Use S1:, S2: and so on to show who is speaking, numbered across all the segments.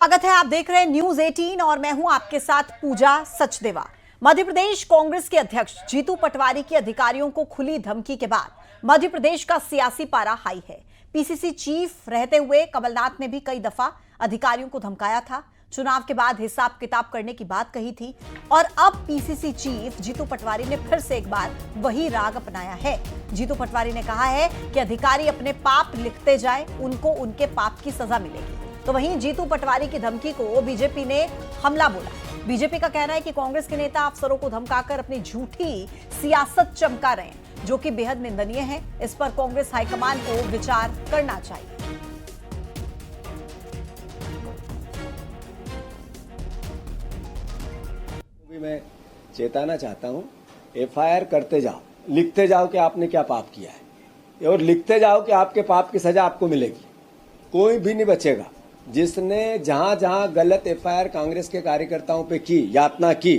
S1: स्वागत है। आप देख रहे हैं न्यूज 18 और मैं हूं आपके साथ पूजा सचदेवा। मध्य प्रदेश कांग्रेस के अध्यक्ष जीतू पटवारी की अधिकारियों को खुली धमकी के बाद मध्य प्रदेश का सियासी पारा हाई है। पीसीसी चीफ रहते हुए कमलनाथ ने भी कई दफा अधिकारियों को धमकाया था, चुनाव के बाद हिसाब किताब करने की बात कही थी और अब पीसीसी चीफ जीतू पटवारी ने फिर से एक बार वही राग अपनाया है। जीतू पटवारी ने कहा है कि अधिकारी अपने पाप लिखते जाए, उनको उनके पाप की सजा मिलेगी। तो वहीं जीतू पटवारी की धमकी को बीजेपी ने हमला बोला। बीजेपी का कहना है कि कांग्रेस के नेता अफसरों को धमकाकर अपनी झूठी सियासत चमका रहे हैं, जो कि बेहद निंदनीय है। इस पर कांग्रेस हाईकमान को विचार करना चाहिए।
S2: मैं चेताना चाहता हूं, एफआईआर करते जाओ, लिखते जाओ कि आपने क्या पाप किया है और लिखते जाओ कि आपके पाप की सजा आपको मिलेगी। कोई भी नहीं बचेगा। जिसने जहां जहां गलत एफआईआर कांग्रेस के कार्यकर्ताओं पे की, यातना की,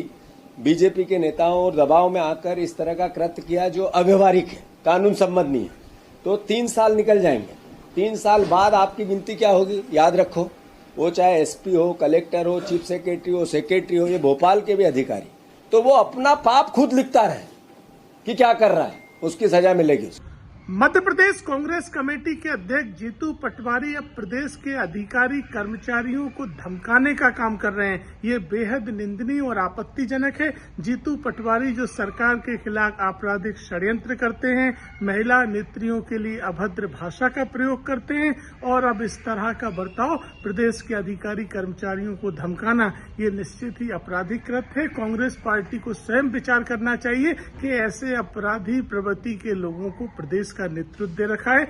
S2: बीजेपी के नेताओं और दबाव में आकर इस तरह का कृत्य किया जो अव्यवहारिक है, कानून सम्मत नहीं है, तो 3 साल निकल जाएंगे। 3 साल बाद आपकी गिनती क्या होगी, याद रखो। वो चाहे एसपी हो, कलेक्टर हो, चीफ सेक्रेटरी हो, ये भोपाल के भी अधिकारी, तो वो अपना पाप खुद लिखता रहे कि क्या कर रहा है, उसकी सजा मिलेगी उसको।
S3: मध्य प्रदेश कांग्रेस कमेटी के अध्यक्ष जीतू पटवारी अब प्रदेश के अधिकारी कर्मचारियों को धमकाने का काम कर रहे हैं। ये बेहद निंदनीय और आपत्तिजनक है। जीतू पटवारी जो सरकार के खिलाफ आपराधिक षड्यंत्र करते हैं, महिला नेत्रियों के लिए अभद्र भाषा का प्रयोग करते हैं और अब इस तरह का बर्ताव प्रदेश के अधिकारी कर्मचारियों को धमकाना, ये निश्चित ही आपराधिक कृत्य है। कांग्रेस पार्टी को स्वयं विचार करना चाहिए कि ऐसे अपराधी प्रवृत्ति के लोगों को प्रदेश का नेतृत्व दे रखा है।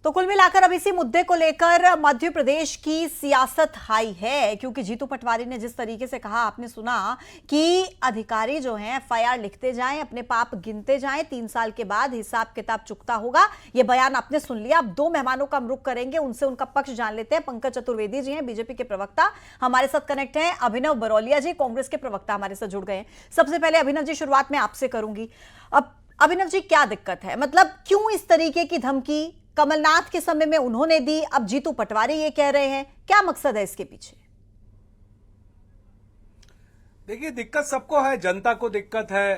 S1: तो कुल मिलाकर अब इसी मुद्दे को लेकर मध्य प्रदेश की सियासत हाई है, क्योंकि जीतू पटवारी ने जिस तरीके से कहा, आपने सुना कि अधिकारी जो हैं एफआईआर लिखते जाएं, अपने पाप गिनते जाएं, 3 साल के बाद हिसाब किताब चुकता होगा। ये बयान आपने सुन लिया। अब 2 मेहमानों का हम रुख करेंगे, उनसे उनका पक्ष जान लेते हैं। पंकज चतुर्वेदी जी हैं, बीजेपी के प्रवक्ता, हमारे साथ कनेक्ट हैं। अभिनव बरौलिया जी, कांग्रेस के प्रवक्ता, हमारे साथ जुड़ गए हैं। सबसे पहले अभिनव जी, शुरुआत में आपसे करूंगी। अब अभिनव जी, क्या दिक्कत है? मतलब क्यों इस तरीके की धमकी कमलनाथ के समय में उन्होंने दी, अब जीतू पटवारी ये कह रहे हैं, क्या मकसद है इसके पीछे?
S4: देखिए, दिक्कत सबको है, जनता को दिक्कत है,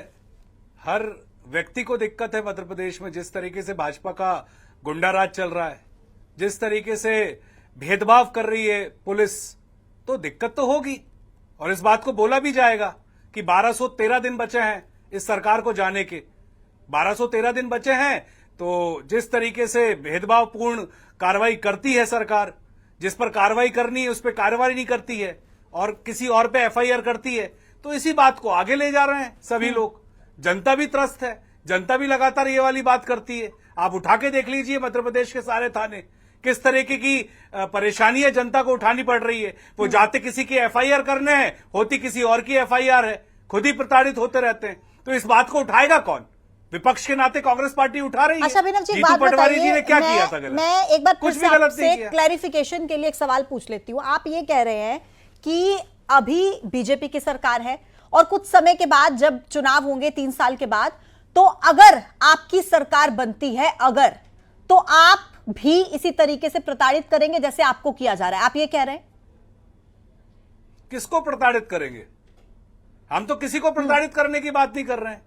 S4: हर व्यक्ति को दिक्कत है। मध्य प्रदेश में जिस तरीके से भाजपा का गुंडाराज चल रहा है, जिस तरीके से भेदभाव कर रही है पुलिस, तो दिक्कत तो होगी। और इस बात को बोला भी जाएगा कि 1213 दिन बचे हैं इस सरकार को जाने के। 1213 दिन बचे हैं, तो जिस तरीके से भेदभावपूर्ण कार्रवाई करती है सरकार, जिस पर कार्रवाई करनी है उस पर कार्रवाई नहीं करती है और किसी और पे एफआईआर करती है, तो इसी बात को आगे ले जा रहे हैं सभी लोग। जनता भी त्रस्त है, जनता भी लगातार ये वाली बात करती है। आप उठा के देख लीजिए मध्य प्रदेश के सारे थाने, किस तरीके की परेशानी जनता को उठानी पड़ रही है। वो जाते किसी की एफआईआर करने हैं, होती किसी और की एफआईआर है, खुद ही प्रताड़ित होते रहते हैं। तो इस बात को उठाएगा कौन? विपक्ष के नाते कांग्रेस पार्टी उठा रही है।
S1: अच्छा अभिनव जी,
S4: जीतू पटवारी जी ने क्या किया था गलत?
S1: मैं एक बार
S4: कुछ भी गलत नहीं किया।
S1: क्लैरिफिकेशन के लिए एक सवाल पूछ लेती हूँ। आप ये कह रहे हैं कि अभी बीजेपी की सरकार है और कुछ समय के बाद जब चुनाव होंगे 3 साल के बाद, तो अगर आपकी सरकार बनती है, अगर, तो आप भी इसी तरीके से प्रताड़ित करेंगे जैसे आपको किया जा रहा है, आप ये कह रहे हैं?
S4: किसको प्रताड़ित करेंगे? हम तो किसी को प्रताड़ित करने की बात नहीं कर रहे हैं।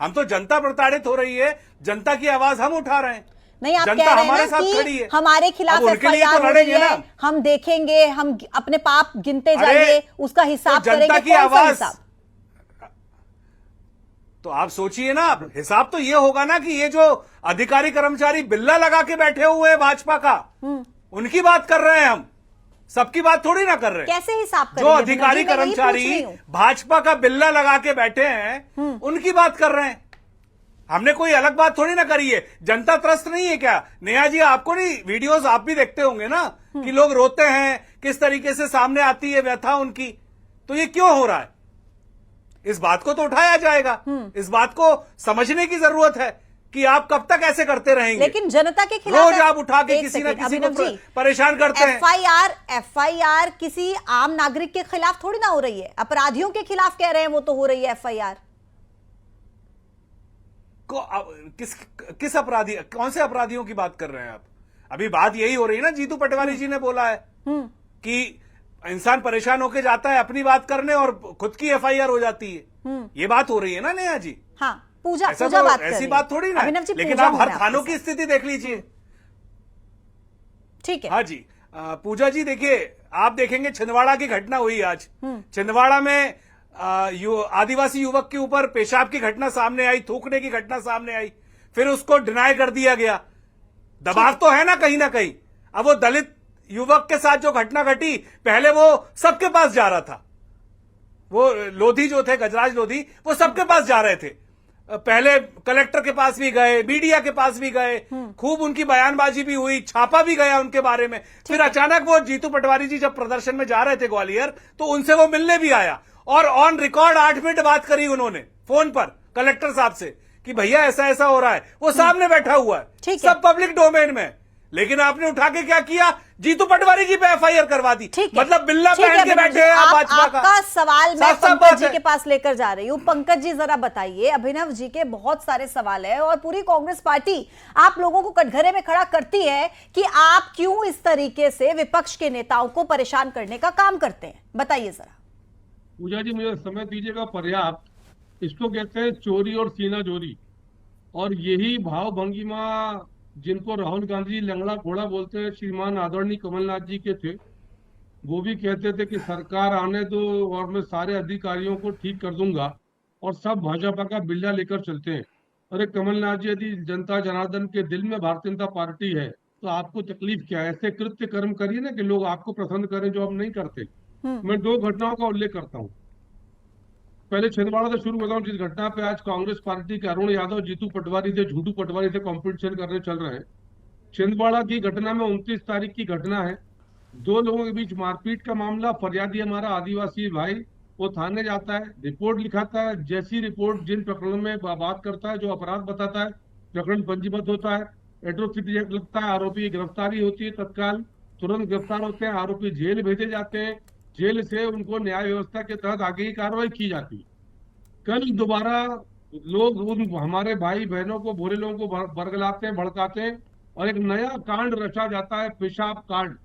S4: हम तो जनता प्रताड़ित हो रही है, जनता की आवाज हम उठा रहे हैं।
S1: नहीं, आप
S4: जनता
S1: कह रहे
S4: हमारे
S1: हैं
S4: साथ
S1: कि
S4: खड़ी है,
S1: हमारे खिलाफ एफआईआर हो रही है, हम देखेंगे, हम अपने पाप गिनते जाइए, उसका हिसाब
S4: तो जनता
S1: करेंगे।
S4: की
S1: कौन सा
S4: आवाज,
S1: हिसाब?
S4: तो आप सोचिए ना, हिसाब तो ये होगा ना कि ये जो अधिकारी कर्मचारी बिल्ला लगा के बैठे हुए हैं भाजपा का, उनकी बात कर रहे हैं हम, सबकी बात थोड़ी ना कर रहे हैं।
S1: कैसे हिसाब करेंगे?
S4: जो अधिकारी कर्मचारी भाजपा का बिल्ला लगा के बैठे हैं, उनकी बात कर रहे हैं। हमने कोई अलग बात थोड़ी ना करी है। जनता त्रस्त नहीं है क्या? नेहा जी, आपको नहीं, वीडियोस आप भी देखते होंगे ना कि लोग रोते हैं, किस तरीके से सामने आती है व्यथा उनकी। तो ये क्यों हो रहा है? इस बात को तो उठाया जाएगा। इस बात को समझने की जरूरत है कि आप कब तक ऐसे करते रहेंगे।
S1: लेकिन जनता के खिलाफ
S4: रोज आप उठा के किसी न किसी को परेशान करते हैं।
S1: एफआईआर किसी आम नागरिक के खिलाफ थोड़ी ना हो रही है, अपराधियों के खिलाफ कह रहे हैं वो तो हो रही है एफआईआर।
S4: किस अपराधी, कौन से अपराधियों की बात कर रहे हैं आप? अभी बात यही हो रही है ना, जीतू पटवारी जी ने बोला है कि इंसान परेशान होके जाता है अपनी बात करने और खुद की एफआईआर हो जाती है। ये बात हो रही है ना नेहा जी?
S1: हाँ, पूजा
S4: ऐसा
S1: पूजा
S4: तो
S1: बात कर
S4: ऐसी
S1: रही है।
S4: बात थोड़ी ना
S1: अभिनव
S4: है।
S1: जी,
S4: लेकिन
S1: पूजा
S4: आप
S1: हो
S4: हर
S1: रहा है
S4: थानों
S1: आपके
S4: की स्थिति देख लीजिए।
S1: ठीक है।
S4: हाँ जी, पूजा जी देखिए, आप देखेंगे छिंदवाड़ा की घटना हुई आज। छिंदवाड़ा में आदिवासी युवक के ऊपर पेशाब की घटना सामने आई, थूकने की घटना सामने आई, फिर उसको डिनाई कर दिया गया। दबाव तो है ना कहीं। अब वो दलित युवक के साथ जो घटना घटी, पहले वो सबके पास जा रहा था। वो लोधी जो थे, गजराज लोधी, वो सबके पास जा रहे थे। पहले कलेक्टर के पास भी गए, मीडिया के पास भी गए, खूब उनकी बयानबाजी भी हुई, छापा भी गया उनके बारे में। फिर अचानक वो जीतू पटवारी जी जब प्रदर्शन में जा रहे थे ग्वालियर, तो उनसे वो मिलने भी आया और ऑन रिकॉर्ड 8 मिनट बात करी उन्होंने फोन पर कलेक्टर साहब से कि भैया ऐसा ऐसा हो रहा है। वो सामने बैठा हुआ है, सब पब्लिक डोमेन में। लेकिन आपने उठा के क्या किया? जीतू पटवारी जी पे एफआईआर करवा दी। मतलब बिल्ला पहन के बैठे हैं आप भाजपा का।
S1: आपका सवाल मैं
S4: साफ-साफ
S1: पंकज
S4: बात
S1: जी
S4: है।
S1: के पास लेकर जा रही हूँ। पंकज जी जरा बताइए, अभिनव जी के बहुत सारे सवाल है और पूरी कांग्रेस पार्टी आप लोगों को कटघरे में खड़ा करती है कि आप क्यों इस तरीके से विपक्ष के नेताओं को परेशान करने का काम करते हैं, बताइए जरा।
S5: पूजा जी, मुझे समय दीजिएगा पर्याप्त। इसको कहते हैं चोरी और सीना जोरी। और यही भाव भंगिमा जिनको राहुल गांधी लंगड़ा घोड़ा बोलते हैं, श्रीमान आदरणीय कमलनाथ जी के थे। वो भी कहते थे कि सरकार आने दो और मैं सारे अधिकारियों को ठीक कर दूंगा, और सब भाजपा का बिल्ला लेकर चलते हैं। अरे कमलनाथ जी, यदि जनता जनार्दन के दिल में भारतीय जनता पार्टी है तो आपको तकलीफ क्या है? ऐसे कृत्य कर्म करिए ना कि लोग आपको पसंद करें, जो आप नहीं करते। मैं 2 घटनाओं का उल्लेख करता हूँ। पहले छिंदवाड़ा से शुरू करता हूँ, जिस घटना पे आज कांग्रेस पार्टी के अरुण यादव, जीतू पटवारी से, झूठू पटवारी से कंपटीशन करने चल रहे हैं। छिंदवाड़ा की घटना में 29 तारीख की घटना है। 2 लोगों के बीच मारपीट का मामला। फरियादी हमारा आदिवासी भाई, वो थाने जाता है, रिपोर्ट लिखाता है। जैसी रिपोर्ट जिन प्रकरणों में बात करता है, जो अपराध बताता है, प्रकरण पंजीबद्ध होता है, एट्रोसिटी एक्ट लगता है, आरोपी की गिरफ्तारी होती है, तत्काल तुरंत गिरफ्तार होते हैं, आरोपी जेल भेजे जाते हैं, जेल से उनको न्याय व्यवस्था के तहत आगे की कार्रवाई की जाती है। कल दोबारा लोग उन हमारे भाई बहनों को, भोरे लोगों को बरगलाते हैं, भड़काते हैं, और एक नया कांड रचा जाता है, पेशाब कांड,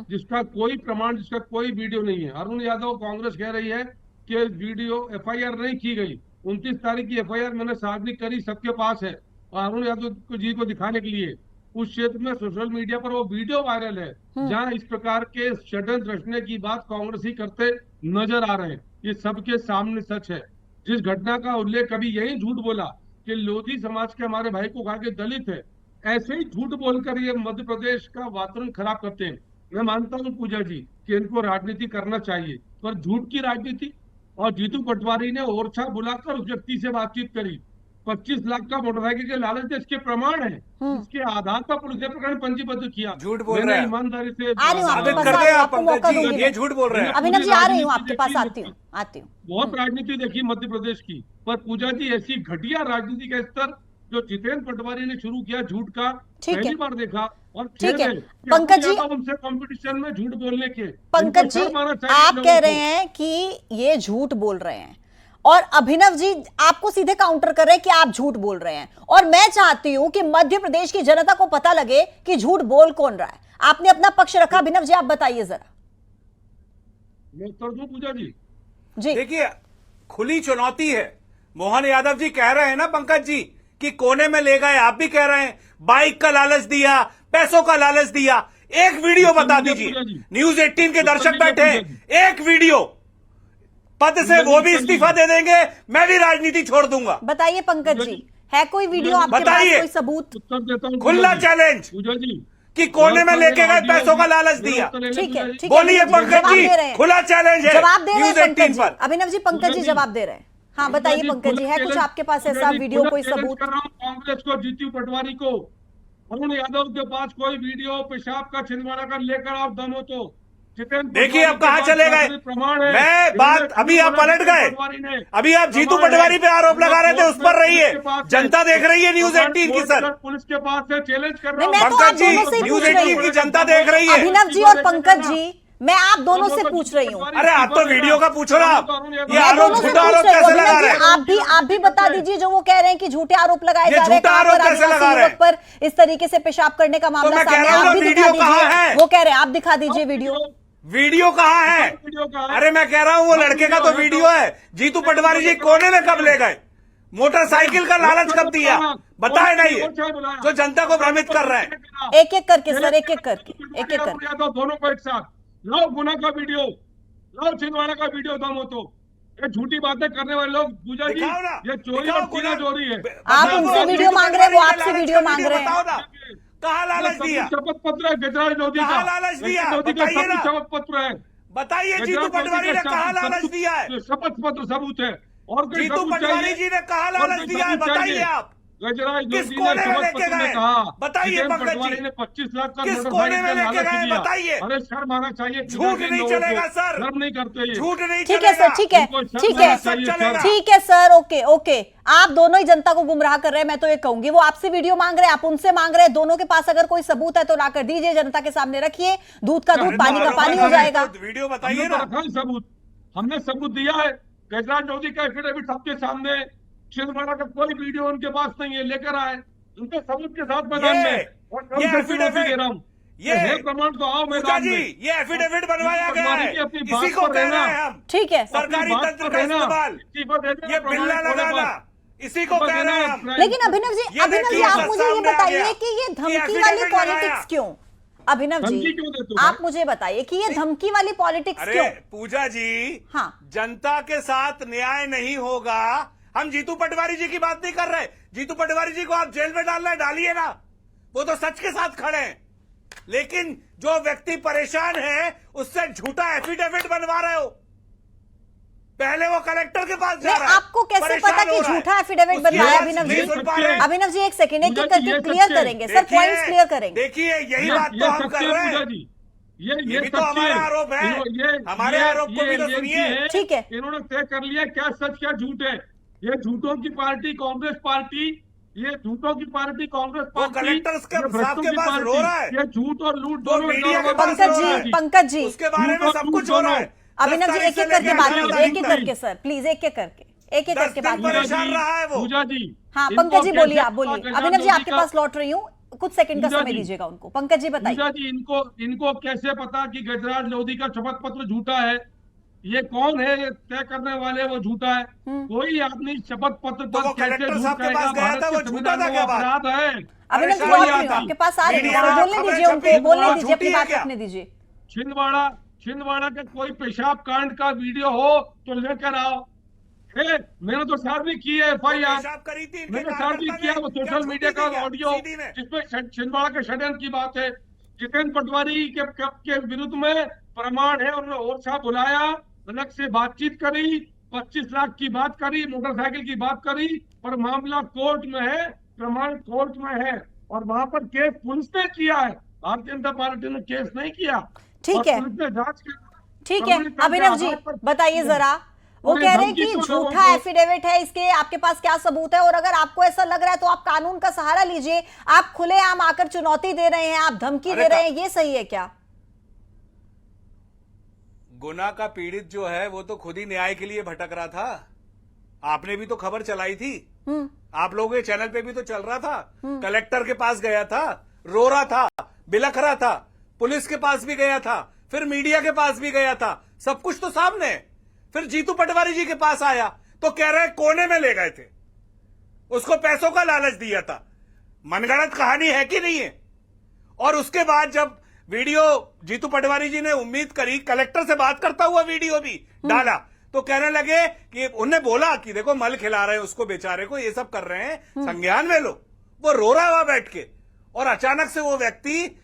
S5: जिसका कोई प्रमाण, जिसका कोई वीडियो नहीं है। अरुण यादव कांग्रेस कह रही है कि वीडियो एफआईआर नहीं की गई। 29 तारीख की एफआईआर मैंने सार्वजनिक करी, सबके पास है, और अरुण यादव जी को दिखाने के लिए उस क्षेत्र में सोशल मीडिया पर वो वीडियो वायरल है, जहां इस प्रकार के षड्यंत्र रचने की बात कांग्रेस ही करते नजर आ रहे हैं। ये सबके सामने सच है। जिस घटना का उल्लेख कभी यही झूठ बोला कि लोधी समाज के हमारे भाई को कहा कि दलित है, ऐसे ही झूठ बोलकर ये मध्य प्रदेश का वातावरण खराब करते हैं। मैं मानता हूं पूजा जी कि इनको राजनीति करना चाहिए, पर झूठ की राजनीति। और जीतू पटवारी ने ओरछा बुलाकर उस व्यक्ति से बातचीत करी, 25 लाख का मोटरसाइकिल के लालच से, इसके प्रमाण है, इसके आधार पर पुलिस ने प्रकरण पंजीबद्ध किया।
S4: झूठ बोल रहे हैं,
S5: ईमानदारी से
S1: आ रही हूँ आपके
S4: साबित
S1: पास,
S4: कर दे आप
S1: आपको मौका
S4: पंकज जी,
S1: दूंगी
S4: ये
S1: मैं।
S4: झूठ बोल रहे हैं।
S1: अभिनव जी आ रही हूँ आपके पास, आती हूँ।
S5: बहुत राजनीति देखी मध्य प्रदेश की, पर पूजा जी ऐसी घटिया राजनीति का स्तर जो जितेंद्र पटवारी ने शुरू किया झूठ का,
S1: ठीक है।
S5: पहली बार देखा। और
S1: ठीक है,
S5: खेद कि
S1: पंकज जी,
S5: उनसे कंपटीशन में झूठ बोलने के,
S1: पंकज
S5: इनको
S1: जी
S5: शर्म आना चाहिए
S1: आप
S5: लोगों
S1: कह
S5: को।
S1: रहे हैं कि ये झूठ बोल रहे हैं, और अभिनव जी आपको सीधे काउंटर कर रहे हैं कि आप झूठ बोल रहे हैं। और मैं चाहती हूं कि मध्य प्रदेश की जनता को पता लगे कि झूठ बोल कौन रहा है। आपने अपना पक्ष रखा, अभिनव जी आप बताइए जरा।
S5: मैं उत्तर दूं पूजा जी?
S1: जी
S4: देखिए, खुली चुनौती है। मोहन यादव जी कह रहे हैं ना पंकज जी कि कोने में ले गए, आप भी कह रहे हैं बाइक का लालच दिया, पैसों का लालच दिया। एक वीडियो बता दीजिए, न्यूज 18 के दर्शक बैठे हैं, एक वीडियो, पद से वो भी इस्तीफा दे देंगे, मैं भी राजनीति छोड़ दूंगा।
S1: बताइए पंकज जी, है कोई वीडियो आपके पास,
S4: बताइए।
S1: कोई सबूत?
S5: उत्तर देता हूं
S4: खुला चैलेंज
S5: पूजा जी
S4: कि कोने में लेके गए, पैसों का लालच दिया।
S1: ठीक है, ठीक है,
S4: बोलिए
S1: अभिनव
S4: पंकज
S1: जवाब
S4: जी,
S1: दे रहे हैं।
S4: खुला चैलेंज है
S1: जवाब दे रहे
S4: न्यूज
S1: हैं पंकज
S4: 18
S1: जी।
S4: पर।
S1: अभिनव जी, पंकज जी जवाब दे रहे हैं। हाँ बताइए पंकज जी, है कुछ आपके पास ऐसा वीडियो, कोई सबूत?
S5: कर रहा हूं कांग्रेस को, जीतू पटवारी को, अरुण यादव के पास कोई वीडियो पेशाब का छिंदवाड़ा का लेकर आप दम हो तो
S4: देखिए अब कहां चले गए। मैं बात, अभी आप पलट गए, अभी आप जीतू पटवारी पे आरोप लगा रहे थे, उस पर रहिए, जनता देख रही है न्यूज 18 की। सर
S5: पुलिस के पास से चैलेंज कर
S1: नहीं,
S5: रहा
S1: मैं तो
S4: पंकज
S1: आप
S4: जी,
S1: दोनों से ही
S4: न्यूज
S1: पूछ रही
S4: 18 की
S1: हूँ।
S4: जनता देख रही है।
S1: अभिनव जी और पंकज जी, मैं आप दोनों से पूछ रही हूँ।
S4: अरे आप तो वीडियो का पूछो ना आप, ये
S1: मैं
S4: आरोप
S1: दोनों से
S4: झूठा
S1: पूछ
S4: आरोप
S1: रही हूँ।
S4: कैसे लगा
S1: अभिनव
S4: रहे
S1: जी,
S4: हैं?
S1: आप भी बता दीजिए, जो वो कह रहे हैं कि झूठे आरोप लगाए
S4: ये
S1: जा रहे हैं,
S4: झूठा
S1: कहाँ
S4: आरोप
S1: पर
S4: कैसे
S1: आदिवासी
S4: लगा रहे
S1: युवक पर इस तरीके से पेशाब करने का मामला
S4: मैं कह
S1: सामने,
S4: रहा हूँ
S1: आप
S4: ना,
S1: भी
S4: वीडियो
S1: दिखा
S4: कहाँ
S1: दीजिए।
S4: है?
S1: वो कह रहे हैं आप दिखा दीजिए वीडियो।
S4: वीडियो कहाँ है?
S5: वीडियो कहाँ है?
S4: अरे मैं कह रहा हूँ वो लड़के का तो वीडियो है। जीतू पटवारी जी कोने में कब ले गए? मोटरसाइकिल का लालच कब दिया? बताए नहीं है जो जनता को भ्रमित कर रहा है।
S1: एक एक करके सर, एक एक करके
S5: दोनों को एक साथ लाओ। गुना का वीडियो लाओ, छिंदवाड़ा का वीडियो दम हो तो। ये झूठी बातें करने वाले लोग पूजा जी,
S4: दिखाओ ना,
S5: ये चोरी
S4: दिखाओ
S5: और सीना चोरी है।
S1: आप उनसे वीडियो मांग रहे हैं, वो आपसे वीडियो मांग रहे हैं।
S4: बताओ ना, कहाँ लालच दिया?
S5: शपथ पत्र है गजराज लोधी का।
S4: कहाँ लालच दिया?
S5: लोधी का
S4: बताइए ना।
S5: शपथ पत्र है।
S4: बताइए जीतू पटवारी ने कहाँ लालच दिया है?
S5: शपथ पत्र सबूत है। और कोई
S4: जीतू
S5: सबूत
S4: पटवारी
S5: चाहिए?
S4: जी ने कहाँ
S5: और
S4: लालच
S5: कोई
S4: दिया है?
S5: सबूत
S4: बताइए
S5: चाहिए?
S4: आप।
S5: गजराज
S4: किस
S5: लोधी ने
S4: कोने में
S5: शपथ
S4: लेके
S5: पत्र में
S4: गए?
S5: कहा,
S4: बताइए
S5: जितेंद्र
S4: पंकज जी।
S5: पटवारी ने 25 लाख का
S4: किस
S5: मोटरसाइकिल
S4: कोने में
S5: का
S4: लेके
S5: लालच
S4: गए?
S5: दिया।
S4: बताइए।
S5: अरे शर्म आना चाहिए।
S4: झूठ नहीं चलेगा सर।
S5: शर्म नहीं करते ये।
S4: झूठ नहीं
S1: ठीक है सर, ठीक है,
S5: इनको शर्म
S1: ठीक
S5: आना
S1: है,
S5: चाहिए,
S4: चलेगा।
S5: सर।
S1: ठीक है सर, ओके ओके। आप दोनों ही जनता को गुमराह कर रहे हैं, मैं तो ये कहूंगी। वो आपसे वीडियो मांग रहे हैं, आप उनसे मांग रहे हैं। दोनों के पास अगर कोई सबूत है तो लाकर दीजिए, जनता के सामने रखिए। दूध का दूध, पानी का पानी हो जाएगा।
S4: वीडियो बताइए
S5: हमने तो
S4: ना।
S5: रखा है सबूत, हमने सबूत दिया है। गजराज लोधी का एफिडेविट सबके सामने। छिंदवाड़ा का कोई वीडियो उनके पास नहीं है, लेकर आए उनके सबूत के साथ मैदान में। और कम
S4: ये
S5: से कम
S4: एफिडेविट,
S5: दे रहा हूँ,
S4: ये
S5: है प्रमाण तो आओ
S4: पूजा
S5: मैदान
S4: जी,
S5: में।
S4: ये एफिडेविट बनवाया गया
S5: पटवारी
S4: है,
S5: की अपनी बात
S4: इसी को
S5: पर
S4: कह
S5: रहना।
S4: रहे हैं हम।
S1: ठीक है,
S4: सरकारी
S5: अपनी बात
S4: तंत्र
S5: पर
S4: का
S5: रहना।
S4: इस्तेमाल,
S5: इस्तीफा दे देना,
S4: ये बिल्ला
S5: प्रमाणित होने
S4: लगाना,
S5: पर।
S4: इसी को कह रहे हैं हम।
S1: लेकिन अभिनव जी,
S4: ये
S1: अभिनव जी
S4: देखिए,
S1: आप मुझे ये
S4: सामने आ
S1: बताइए
S4: गया
S1: कि ये
S4: कि
S1: धमकी वाली
S4: एफिडेविट लगाया।
S1: पॉलिटिक्स क्यों? अभिनव
S5: धमकी
S1: जी,
S5: क्यों देते हो
S1: आप मुझे बताइए कि ये धमकी वाली पॉलिटिक्स
S4: अरे
S1: क्यों?
S4: पूजा जी,
S1: हाँ।
S4: जनता के साथ न्याय नहीं होगा। हम जीतू पटवारी जी की बात नहीं कर रहे। जीतू पटवारी जी को आप जेल में डालना है, डालिए ना, वो तो सच के साथ खड़े हैं। लेकिन जो व्यक्ति परेशान है उससे झूठा एफिडेविट बनवा रहे हो। पहले वो कलेक्टर के पास जा रहा है,
S1: आपको कैसे
S4: परेशान
S1: पता कि
S4: हो रहा है।
S1: झूठा एफिडेविट
S4: उसकी
S1: बनवाया है?
S4: बात
S1: अभिनव
S4: नहीं
S1: जी,
S4: सुन पा रहे हैं।
S1: अभिनव जी एक सेकंड, एक एक
S5: पूजा जी,
S1: करके
S5: ये
S1: क्लियर
S5: सच्चे हैं।
S1: करेंगे सर,
S4: देखिए,
S1: पॉइंट्स क्लियर करेंगे।
S4: देखिए यही बात तो हम कर
S5: सच्चे
S4: रहे
S5: पूजा
S4: हैं।
S5: जी,
S4: ये भी
S5: सच्चे
S4: तो हमारा
S5: हैं।
S4: आरोप है। हमारे आरोप को भी तो सुनिए।
S1: ठीक है।
S5: इन्होंने तय कर लिया क्या सच क्या झूठ है। ये झूठों की पार्टी कांग्रेस पार्टी, ये झूठों की पार्टी कांग्रेस
S4: वो
S5: पार्टी,
S4: कलेक्टर के
S5: ये भ्रष्टों
S4: साहब के
S5: की
S4: पास
S5: पार्टी,
S4: रो रहा है।
S5: ये झूठ और लूट
S4: वो
S5: दोनों
S4: मीडिया के
S5: का
S4: पास
S1: पंकज
S4: रो रहा
S1: जी,
S4: है।
S1: पंकज जी,
S4: उसके बारे में सब कुछ हो रहा है।
S1: अभिनव जी एक एक करके बात कीजिए, एक एक करके सर, प्लीज एक एक करके बात कीजिए।
S4: परेशान रहा है वो।
S5: पूजा जी,
S1: हाँ
S5: इनको
S1: पंकज जी बोलिए,
S5: कैसे
S1: आप बोलिए।
S5: पता
S1: अभिनव जी
S5: गजराज
S1: आपके
S5: लोधी
S1: पास लौट रही हूँ, कुछ सेकंड का
S5: पूजा
S1: समय
S5: जी।
S1: दीजिएगा उनको। पंकज जी बताइए।
S5: पूजा जी, इनको कैसे पता कि गजराज लोधी का शपथ पत्र झूठा है? ये कौन है ये तय करने वाले? वो झूठा है? कोई आदमी शपथ पत्र
S4: तो
S5: पर
S4: वो
S5: कैसे
S4: कलेक्टर
S5: झूठ
S4: साहब के
S5: कहेगा?
S4: पास गया
S5: भारत
S4: था,
S5: के
S4: वो झूठा
S5: संविधान
S4: था
S5: में
S4: क्या
S5: वो
S4: बात?
S5: अपराध है।
S1: अभिनव जी
S4: परेशान
S1: लौट
S4: नहीं
S1: रही हूँ,
S4: आता।
S1: आपके पास आ रही
S4: मीडिया
S1: हूँ,
S4: में
S1: बोलने
S4: खबर
S1: दीजिए
S4: छपी,
S1: उनको, बोलने
S4: वो
S1: दीजिए, अपनी
S4: झूठी है
S1: बात
S4: क्या?
S1: रखने दीजिए।
S5: छिंदवाड़ा के कोई पेशाब कांड का वीडियो हो तो लेकर आओ। मैंने तो सार्वजनिक की है FIR,
S4: पेशाब करी थी इनके
S5: मैंने
S4: कार्यकर्ता
S5: सार्वजनिक किया। वो
S4: ने, क्या
S5: सोशल
S4: झूठी
S5: मीडिया
S4: थी
S5: का
S4: क्या?
S5: ऑडियो
S4: सीधी ने।
S5: जिसमें छिंदवाड़ा के षड्यंत्र की बात है। जितेंद्र पटवारी के विरुद्ध में प्रमाण है। उन्होंने और साहब बुलाया, अलग से बातचीत करी, 25 लाख की बात करी, मोटरसाइकिल की बात करी, पर मामला कोर्ट में है, प्रमाण कोर्ट में है। और वहां पर केस पुलिस ने किया है, भारतीय जनता पार्टी ने केस नहीं किया।
S1: ठीक
S5: और
S1: है।
S5: पुलिस ने जांच की।
S1: ठीक है अभिनव जी, बताइए जरा। वो कह रहे हैं कि झूठा एफिडेविट है, इसके आपके पास क्या सबूत है? और अगर आपको ऐसा लग रहा है तो आप कानून का सहारा लीजिए। आप खुलेआम आकर चुनौती दे रहे हैं, आप धमकी दे रहे हैं, ये सही है क्या?
S4: गुना का पीड़ित जो है वो तो खुद ही न्याय के लिए भटक रहा था। आपने भी तो खबर चलाई थी, आप लोगों के चैनल पे भी तो चल रहा था। कलेक्टर के पास गया था, रो रहा था, बिलख रहा था, पुलिस के पास भी गया था, फिर मीडिया के पास भी गया था, सब कुछ तो सामने है। फिर जीतू पटवारी जी के पास आया तो कह रहे कोने में ले गए थे, उसको पैसों का लालच दिया था। मनगढ़ंत कहानी है कि नहीं है? और उसके बाद जब वीडियो जीतू पटवारी जी ने उम्मीद करी, कलेक्टर से बात करता हुआ वीडियो भी डाला, तो कहने लगे कि उन्हें बोला कि देखो मल खिला रहे हैं उसको, बेचारे को ये सब कर रहे हैं, संज्ञान में लो। वो रो रहा हुआ बैठ के, और अचानक से वो व्यक्ति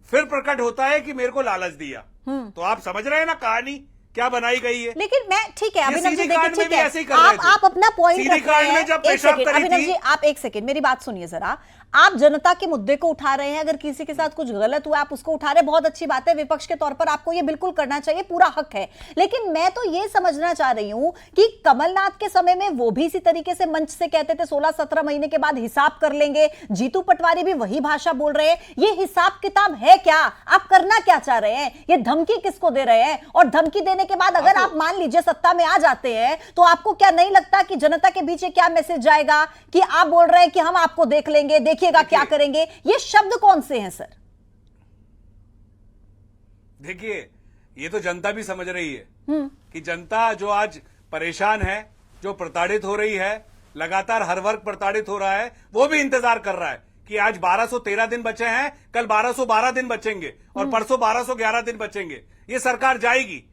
S4: फिर प्रकट होता है कि मेरे को लालच दिया। तो आप समझ रहे हैं ना कहानी क्या बनाई गई है।
S1: लेकिन मैं ठीक है अभिनव जी, देखिए ठीक है,
S4: ऐसे ही कर रहे थे।
S1: आप अपना पॉइंट
S4: सीधी
S1: रख रहे
S4: कांड में
S1: हैं।
S4: जब
S1: एक
S4: पेशाब
S1: सेकंड
S4: करी
S1: अभिनव
S4: थी-
S1: जी, आप एक सेकंड मेरी बात सुनिए जरा। आप जनता के मुद्दे को उठा रहे हैं, अगर किसी के साथ कुछ गलत हुआ आप उसको उठा रहे हैं, बहुत अच्छी बात है। विपक्ष के तौर पर आपको ये बिल्कुल करना चाहिए, पूरा हक है। लेकिन मैं तो ये समझना चाह रही हूं कि कमलनाथ के समय में वो भी इसी तरीके से मंच से कहते थे 16-17 महीने के बाद हिसाब कर लेंगे। जीतू पटवारी भी वही भाषा बोल रहे हैं। ये हिसाब किताब है क्या? आप करना क्या चाह रहे हैं? ये धमकी किसको दे रहे हैं? और धमकी देने के बाद अगर आप मान लीजिए सत्ता में आ जाते हैं तो आपको क्या नहीं लगता कि जनता के बीच क्या मैसेज जाएगा कि आप बोल रहे हैं कि हम आपको देख लेंगे, देखिएगा क्या करेंगे? ये शब्द कौन से हैं सर?
S4: देखिए, ये तो जनता भी समझ रही है कि जनता जो आज परेशान है, जो प्रताड़ित हो रही है, लगातार हर वर्ग प्रताड़ित हो रहा है, वो भी इंतजार कर रहा है कि आज 1213 दिन बचे हैं, कल 1212 दिन बचेंगे और परसों 1211 दिन बचेंगे। ये सरकार जाएगी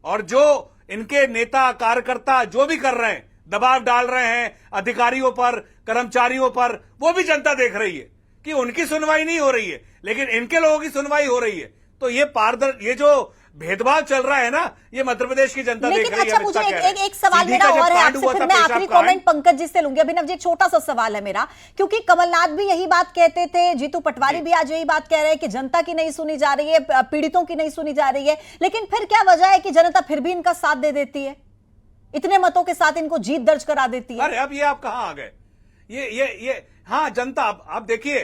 S4: और जो इनके नेता कार्यकर्ता जो भी कर रहे हैं, दबाव डाल रहे हैं अधिकारियों पर, कर्मचारियों पर, वो भी जनता देख रही है कि उनकी सुनवाई नहीं हो रही है, लेकिन इनके लोगों की सुनवाई हो रही है। तो ये जो भेदभाव चल रहा है ना, ये मध्य प्रदेश की जनता देख रही है।
S1: अच्छा, मुझे एक सवाल मेरा और है आपसे, फिर मैं आखिरी कमेंट पंकज जी से लूंगी। अभिनव जी, एक छोटा सा सवाल है मेरा, क्योंकि कमलनाथ भी यही बात कहते थे, जीतू पटवारी भी आज यही बात कह रहे हैं कि जनता की नहीं सुनी जा रही है, पीड़ितों की नहीं सुनी जा रही है, लेकिन फिर क्या वजह है कि जनता फिर भी इनका साथ दे देती है, इतने मतों के साथ इनको जीत दर्ज करा देती है?
S4: अरे अब ये आप कहां आ गए? ये हाँ, जनता आप देखिए,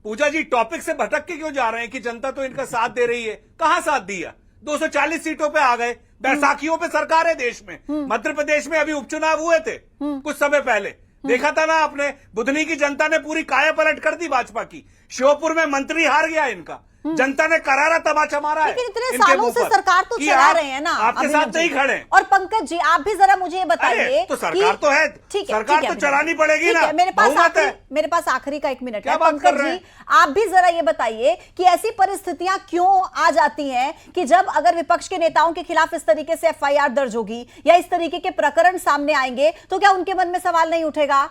S4: पूजा जी टॉपिक से भटक के क्यों जा रहे हैं कि जनता तो इनका साथ दे रही है? कहां साथ दिया? 240 सीटों पे आ गए, बैसाखियों पे सरकार है देश में। मध्य प्रदेश में अभी उपचुनाव हुए थे कुछ समय पहले, देखा था ना आपने, बुधनी की जनता ने पूरी काया पलट कर दी भाजपा की। श्योपुर में मंत्री हार गया इनका, जनता ने करारा तमाचा मारा है।
S1: लेकिन इतने सालों से सरकार तो चला रहे हैं ना,
S4: आपके साथ नहीं खड़े।
S1: और पंकज जी, आप भी जरा मुझे ये बताइए,
S4: तो सरकार तो है, सरकार तो चलानी पड़ेगी ना।
S1: मेरे पास आखिरी का 1 मिनट है। पंकज जी, आप भी जरा ये बताइए कि ऐसी परिस्थितियां क्यों आ जाती हैं कि जब अगर विपक्ष के नेताओं के खिलाफ इस तरीके से FIR दर्ज होगी या इस तरीके के प्रकरण सामने आएंगे, तो क्या उनके मन में सवाल नहीं उठेगा?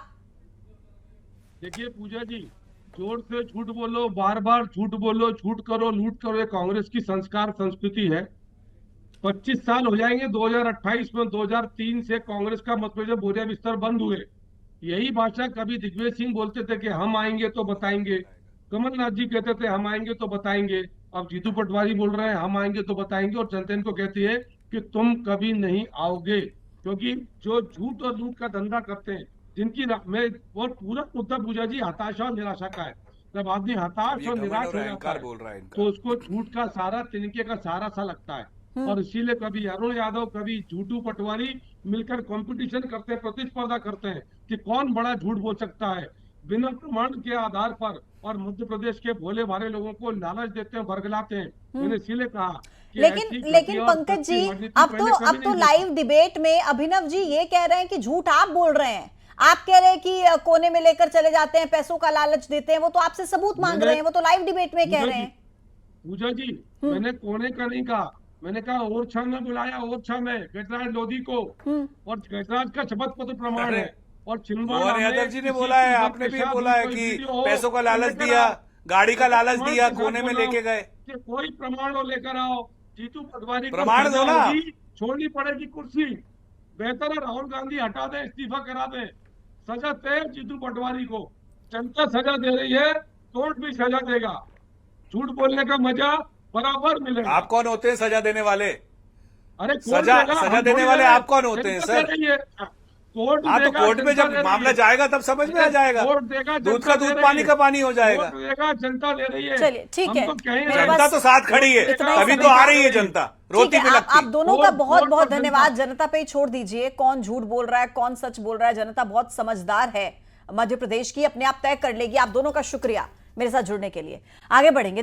S5: देखिए पूजा जी, जोर से झूठ बोलो, बार बार झूठ बोलो, झूठ करो, लूट करो, ये कांग्रेस की संस्कार संस्कृति है। 25 साल हो जाएंगे 2028 में, 2003 से कांग्रेस का मतलब बोरिया बिस्तर बंद हुए, यही भाषा कभी दिग्विजय सिंह बोलते थे कि हम आएंगे तो बताएंगे, कमलनाथ जी कहते थे हम आएंगे तो बताएंगे, अब जीतू पटवारी बोल रहे हैं हम आएंगे तो बताएंगे, और जनता इनको कहती है कि तुम कभी नहीं आओगे, क्योंकि जो झूठ और लूट का धंधा करते हैं, जिनकी मैं और पूरा मुद्दा पूजा जी हताशा और निराशा का है। जब आदमी हताश और निराश हो जाता है तो उसको झूठ का सारा, तिनके का सारा सा लगता है, और इसीलिए कभी अरुण यादव, कभी झूठू पटवारी मिलकर कंपटीशन करते हैं, प्रतिस्पर्धा करते हैं कि कौन बड़ा झूठ बोल सकता है बिना प्रमाण के आधार पर, और मध्य प्रदेश के भोले भाले लोगों को लालच देते हैं, बरगलाते हैं। मैंने इसीलिए कहा
S1: लेकिन पंकज जी, अब तो लाइव डिबेट में अभिनव जी ये कह रहे हैं कि झूठ आप बोल रहे हैं, आप कह रहे हैं कि कोने में लेकर चले जाते हैं, पैसों का लालच देते हैं, वो तो आपसे सबूत मांग रहे हैं, वो तो लाइव डिबेट में कह रहे हैं।
S5: पूजा जी, मैंने कोने का नहीं कहा, मैंने कहा ओरछा में बुलाया, ओरछा में गजराज लोधी को, और गजराज का शपथ पत्र प्रमाण है, और छिंदवाड़ा
S4: यादव जी ने बोला है, आपने भी बोला है कि पैसों का लालच दिया, गाड़ी का लालच दिया, कोने में लेके गए।
S5: कोई प्रमाण हो लेकर आओ, जीतू पटवारी
S4: प्रमाण दो ना,
S5: छोड़नी पड़ेगी कुर्सी, बेहतर है राहुल गांधी हटा दें, इस्तीफा करा दें, सजा दे जीतू पटवारी को, जनता सजा दे रही है, कोर्ट भी सजा देगा, झूठ बोलने का मजा बराबर मिलेगा।
S4: आप कौन होते हैं सजा देने वाले?
S5: अरे
S4: सजा देने वाले आप कौन होते हैं सर?
S5: कोर्ट
S4: तो कोर्ट में जब मामला जाएगा तब समझ में आ जाएगा, दूध का दूध पानी का पानी हो जाएगा।
S5: जनता दे रही है।
S1: चलिए ठीक है,
S4: जनता तो साथ खड़ी है, तभी तो आ रही है जनता, रोती भी लगती।
S1: आप दोनों का बहुत बहुत धन्यवाद। जनता पे ही छोड़ दीजिए कौन झूठ बोल रहा है, कौन सच बोल रहा है, जनता बहुत समझदार है मध्य प्रदेश की, अपने आप तय कर लेगी। आप दोनों का शुक्रिया मेरे साथ जुड़ने के लिए। आगे बढ़ेंगे।